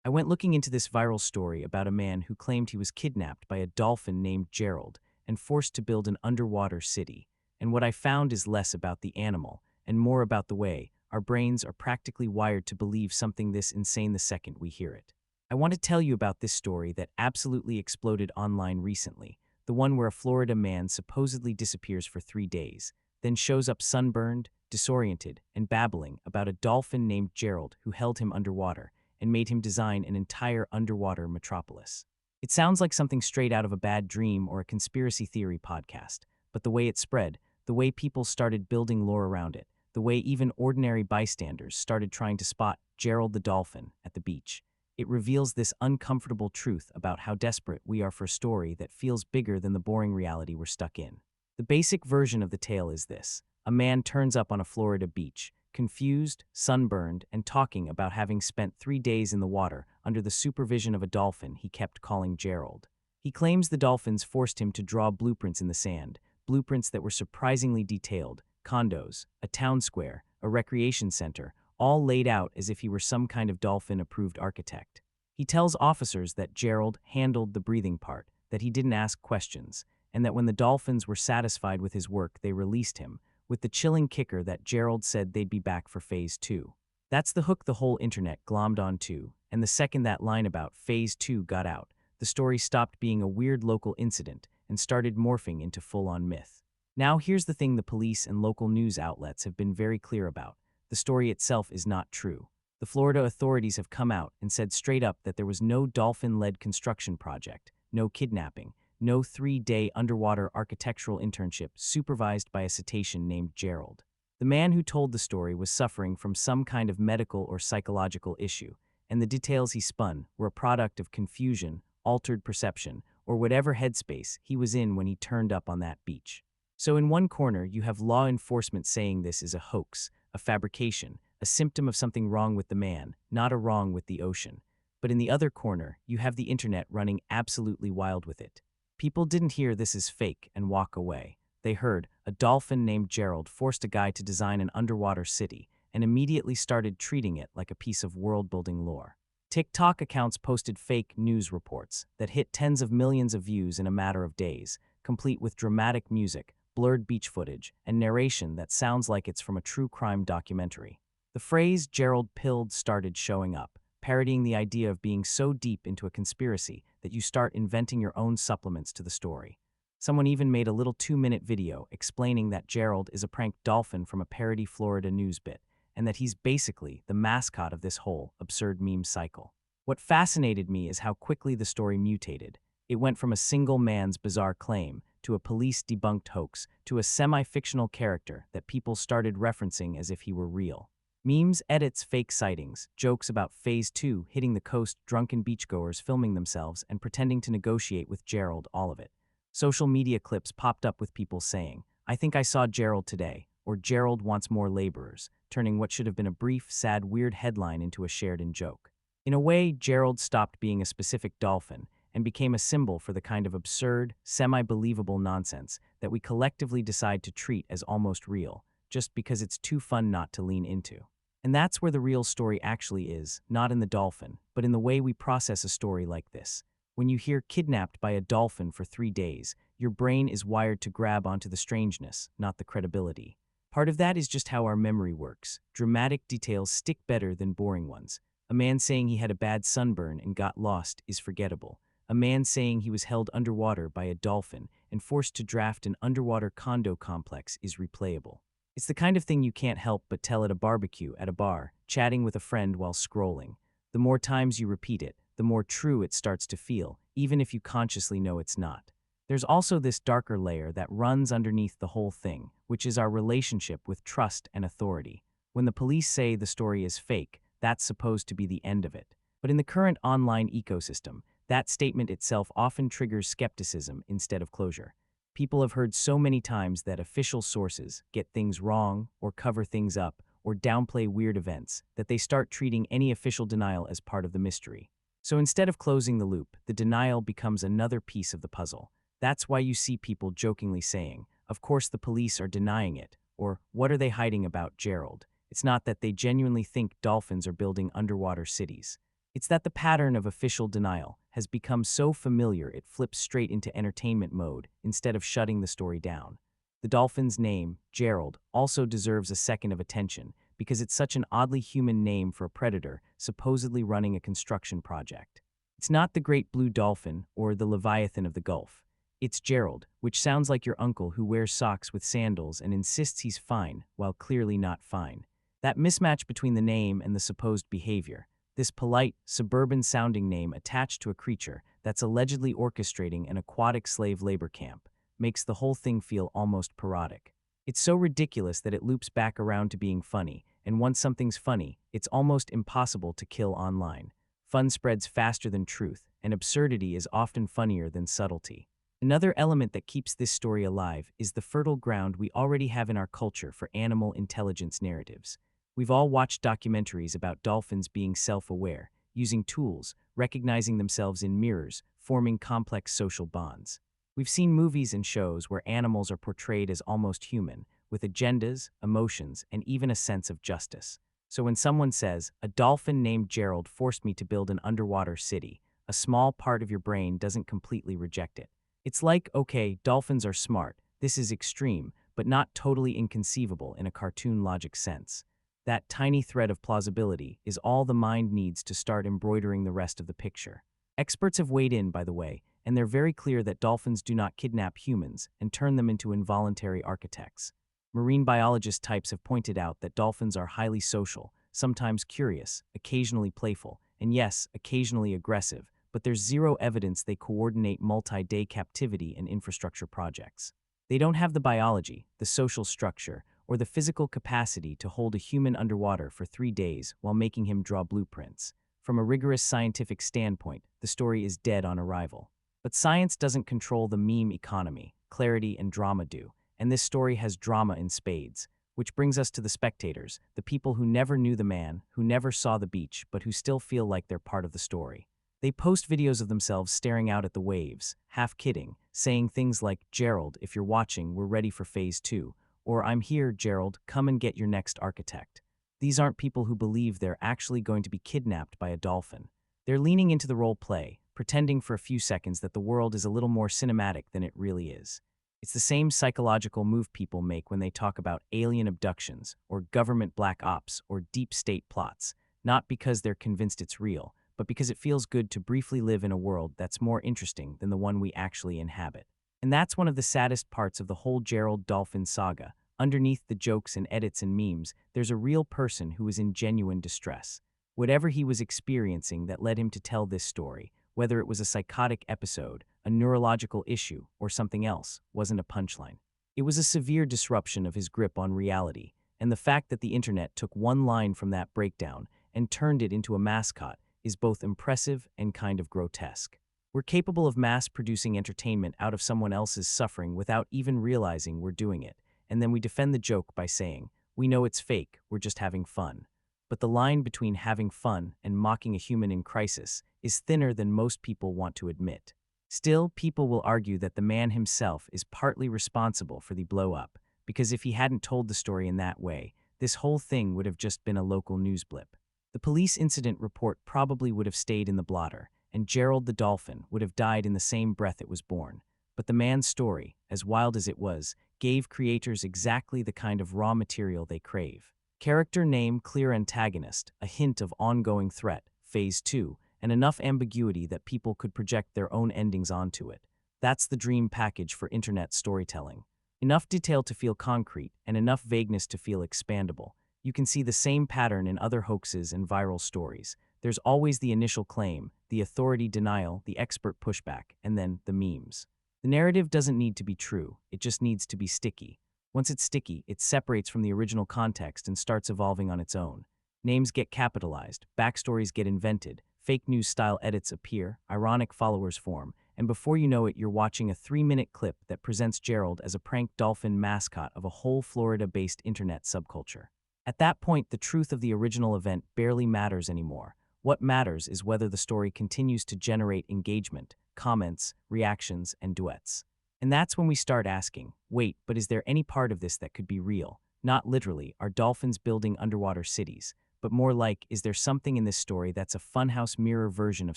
I went looking into this viral story about a man who claimed he was kidnapped by a dolphin named Gerald and forced to build an underwater city. And what I found is less about the animal and more about the way our brains are practically wired to believe something this insane the second we hear it. I want to tell you about this story that absolutely exploded online recently, the one where a Florida man supposedly disappears for 3 days, then shows up sunburned, disoriented, and babbling about a dolphin named Gerald who held him underwater and made him design an entire underwater metropolis. It sounds like something straight out of a bad dream or a conspiracy theory podcast, but the way it spread, the way people started building lore around it, the way even ordinary bystanders started trying to spot Gerald the Dolphin at the beach, it reveals this uncomfortable truth about how desperate we are for a story that feels bigger than the boring reality we're stuck in. The basic version of the tale is this. A man turns up on a Florida beach, confused, sunburned, and talking about having spent 3 days in the water under the supervision of a dolphin he kept calling Gerald. He claims the dolphins forced him to draw blueprints in the sand, blueprints that were surprisingly detailed, condos, a town square, a recreation center, all laid out as if he were some kind of dolphin-approved architect. He tells officers that Gerald handled the breathing part, that he didn't ask questions, and that when the dolphins were satisfied with his work, they released him, with the chilling kicker that Gerald said they'd be back for Phase 2. That's the hook the whole internet glommed onto, and the second that line about Phase 2 got out, the story stopped being a weird local incident and started morphing into full-on myth. Now here's the thing the police and local news outlets have been very clear about. The story itself is not true. The Florida authorities have come out and said straight up that there was no dolphin-led construction project, no kidnapping, no 3-day underwater architectural internship supervised by a cetacean named Gerald. The man who told the story was suffering from some kind of medical or psychological issue, and the details he spun were a product of confusion, altered perception, or whatever headspace he was in when he turned up on that beach. So in one corner, you have law enforcement saying this is a hoax, a fabrication, a symptom of something wrong with the man, not a wrong with the ocean. But in the other corner, you have the internet running absolutely wild with it. People didn't hear this is fake and walk away. They heard a dolphin named Gerald forced a guy to design an underwater city and immediately started treating it like a piece of world-building lore. TikTok accounts posted fake news reports that hit tens of millions of views in a matter of days, complete with dramatic music, blurred beach footage, and narration that sounds like it's from a true crime documentary. The phrase Gerald-pilled started showing up, parodying the idea of being so deep into a conspiracy that you start inventing your own supplements to the story. Someone even made a little 2-minute video explaining that Gerald is a prank dolphin from a parody Florida news bit, and that he's basically the mascot of this whole absurd meme cycle. What fascinated me is how quickly the story mutated. It went from a single man's bizarre claim to a police-debunked hoax to a semi-fictional character that people started referencing as if he were real. Memes, edits, fake sightings, jokes about Phase 2 hitting the coast, drunken beachgoers filming themselves and pretending to negotiate with Gerald, all of it. Social media clips popped up with people saying, "I think I saw Gerald today," or "Gerald wants more laborers," turning what should have been a brief, sad, weird headline into a shared-in joke. In a way, Gerald stopped being a specific dolphin and became a symbol for the kind of absurd, semi-believable nonsense that we collectively decide to treat as almost real, just because it's too fun not to lean into. And that's where the real story actually is, not in the dolphin, but in the way we process a story like this. When you hear kidnapped by a dolphin for 3 days, your brain is wired to grab onto the strangeness, not the credibility. Part of that is just how our memory works. Dramatic details stick better than boring ones. A man saying he had a bad sunburn and got lost is forgettable. A man saying he was held underwater by a dolphin and forced to draft an underwater condo complex is replayable. It's the kind of thing you can't help but tell at a barbecue, at a bar, chatting with a friend while scrolling. The more times you repeat it, the more true it starts to feel, even if you consciously know it's not. There's also this darker layer that runs underneath the whole thing, which is our relationship with trust and authority. When the police say the story is fake, that's supposed to be the end of it. But in the current online ecosystem, that statement itself often triggers skepticism instead of closure. People have heard so many times that official sources get things wrong or cover things up or downplay weird events that they start treating any official denial as part of the mystery. So instead of closing the loop, the denial becomes another piece of the puzzle. That's why you see people jokingly saying, "Of course the police are denying it," or "What are they hiding about Gerald?" It's not that they genuinely think dolphins are building underwater cities. It's that the pattern of official denial has become so familiar it flips straight into entertainment mode instead of shutting the story down. The dolphin's name, Gerald, also deserves a second of attention because it's such an oddly human name for a predator supposedly running a construction project. It's not the great blue dolphin or the Leviathan of the Gulf. It's Gerald, which sounds like your uncle who wears socks with sandals and insists he's fine while clearly not fine. That mismatch between the name and the supposed behavior, this polite, suburban-sounding name attached to a creature that's allegedly orchestrating an aquatic slave labor camp, makes the whole thing feel almost parodic. It's so ridiculous that it loops back around to being funny, and once something's funny, it's almost impossible to kill online. Fun spreads faster than truth, and absurdity is often funnier than subtlety. Another element that keeps this story alive is the fertile ground we already have in our culture for animal intelligence narratives. We've all watched documentaries about dolphins being self-aware, using tools, recognizing themselves in mirrors, forming complex social bonds. We've seen movies and shows where animals are portrayed as almost human, with agendas, emotions, and even a sense of justice. So when someone says, "A dolphin named Gerald forced me to build an underwater city," a small part of your brain doesn't completely reject it. It's like, okay, dolphins are smart, this is extreme, but not totally inconceivable in a cartoon logic sense. That tiny thread of plausibility is all the mind needs to start embroidering the rest of the picture. Experts have weighed in, by the way, and they're very clear that dolphins do not kidnap humans and turn them into involuntary architects. Marine biologist types have pointed out that dolphins are highly social, sometimes curious, occasionally playful, and yes, occasionally aggressive, but there's zero evidence they coordinate multi-day captivity and infrastructure projects. They don't have the biology, the social structure, or the physical capacity to hold a human underwater for 3 days while making him draw blueprints. From a rigorous scientific standpoint, the story is dead on arrival. But science doesn't control the meme economy, clarity and drama do, and this story has drama in spades. Which brings us to the spectators, the people who never knew the man, who never saw the beach, but who still feel like they're part of the story. They post videos of themselves staring out at the waves, half kidding, saying things like, "Gerald, if you're watching, we're ready for phase 2, or "I'm here, Gerald, come and get your next architect." These aren't people who believe they're actually going to be kidnapped by a dolphin. They're leaning into the role play, pretending for a few seconds that the world is a little more cinematic than it really is. It's the same psychological move people make when they talk about alien abductions, or government black ops, or deep state plots, not because they're convinced it's real, but because it feels good to briefly live in a world that's more interesting than the one we actually inhabit. And that's one of the saddest parts of the whole Gerald Dolphin saga. Underneath the jokes and edits and memes, there's a real person who is in genuine distress. Whatever he was experiencing that led him to tell this story, whether it was a psychotic episode, a neurological issue, or something else, wasn't a punchline. It was a severe disruption of his grip on reality, and the fact that the internet took one line from that breakdown and turned it into a mascot is both impressive and kind of grotesque. We're capable of mass-producing entertainment out of someone else's suffering without even realizing we're doing it, and then we defend the joke by saying, "We know it's fake, we're just having fun." But the line between having fun and mocking a human in crisis is thinner than most people want to admit. Still, people will argue that the man himself is partly responsible for the blow-up, because if he hadn't told the story in that way, this whole thing would have just been a local news blip. The police incident report probably would have stayed in the blotter, and Gerald the Dolphin would have died in the same breath it was born. But the man's story, as wild as it was, gave creators exactly the kind of raw material they crave. Character name, clear antagonist, a hint of ongoing threat, phase 2, and enough ambiguity that people could project their own endings onto it. That's the dream package for internet storytelling. Enough detail to feel concrete, and enough vagueness to feel expandable. You can see the same pattern in other hoaxes and viral stories. There's always the initial claim, the authority denial, the expert pushback, and then the memes. The narrative doesn't need to be true, it just needs to be sticky. Once it's sticky, it separates from the original context and starts evolving on its own. Names get capitalized, backstories get invented, fake news-style edits appear, ironic followers form, and before you know it, you're watching a 3-minute clip that presents Gerald as a prank dolphin mascot of a whole Florida-based internet subculture. At that point, the truth of the original event barely matters anymore. What matters is whether the story continues to generate engagement, comments, reactions, and duets. And that's when we start asking, wait, but is there any part of this that could be real? Not literally, are dolphins building underwater cities, but more like, is there something in this story that's a funhouse mirror version of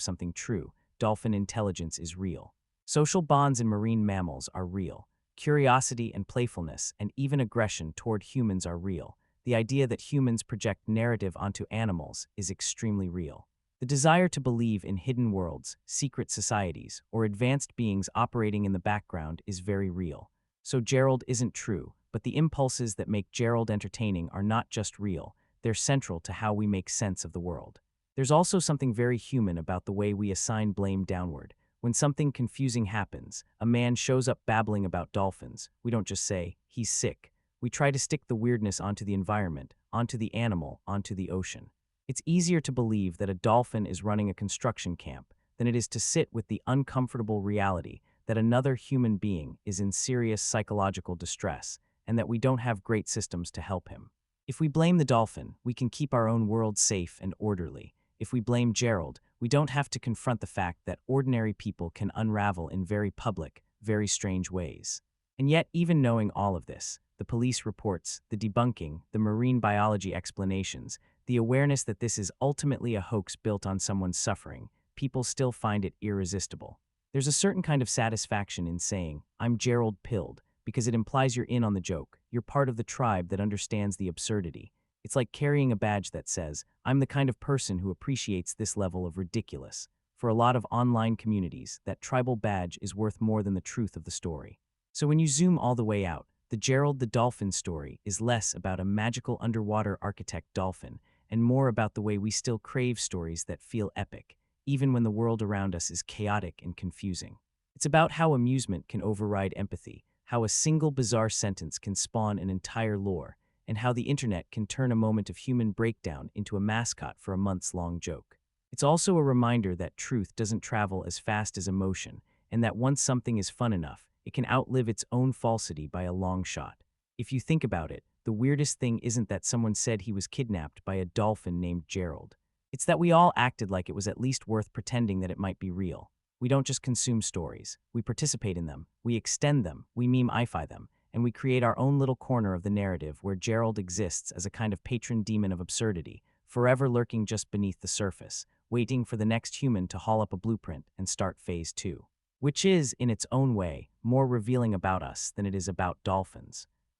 something true? Dolphin intelligence is real. Social bonds in marine mammals are real. Curiosity and playfulness, and even aggression toward humans are real. The idea that humans project narrative onto animals is extremely real. The desire to believe in hidden worlds, secret societies, or advanced beings operating in the background is very real. So Gerald isn't true, but the impulses that make Gerald entertaining are not just real, they're central to how we make sense of the world. There's also something very human about the way we assign blame downward. When something confusing happens, a man shows up babbling about dolphins, we don't just say, he's sick. We try to stick the weirdness onto the environment, onto the animal, onto the ocean. It's easier to believe that a dolphin is running a construction camp than it is to sit with the uncomfortable reality that another human being is in serious psychological distress and that we don't have great systems to help him. If we blame the dolphin, we can keep our own world safe and orderly. If we blame Gerald, we don't have to confront the fact that ordinary people can unravel in very public, very strange ways. And yet, even knowing all of this, the police reports, the debunking, the marine biology explanations, the awareness that this is ultimately a hoax built on someone's suffering, people still find it irresistible. There's a certain kind of satisfaction in saying, I'm Gerald-pilled, because it implies you're in on the joke, you're part of the tribe that understands the absurdity. It's like carrying a badge that says, I'm the kind of person who appreciates this level of ridiculous. For a lot of online communities, that tribal badge is worth more than the truth of the story. So when you zoom all the way out, the Gerald the Dolphin story is less about a magical underwater architect dolphin and more about the way we still crave stories that feel epic, even when the world around us is chaotic and confusing. It's about how amusement can override empathy, how a single bizarre sentence can spawn an entire lore, and how the internet can turn a moment of human breakdown into a mascot for a months-long joke. It's also a reminder that truth doesn't travel as fast as emotion, and that once something is fun enough, it can outlive its own falsity by a long shot. If you think about it, the weirdest thing isn't that someone said he was kidnapped by a dolphin named Gerald. It's that we all acted like it was at least worth pretending that it might be real. We don't just consume stories. We participate in them, we extend them, we meme-ify them, and we create our own little corner of the narrative where Gerald exists as a kind of patron demon of absurdity, forever lurking just beneath the surface, waiting for the next human to haul up a blueprint and start phase 2. Which is, in its own way, more revealing about us than it is about dolphins.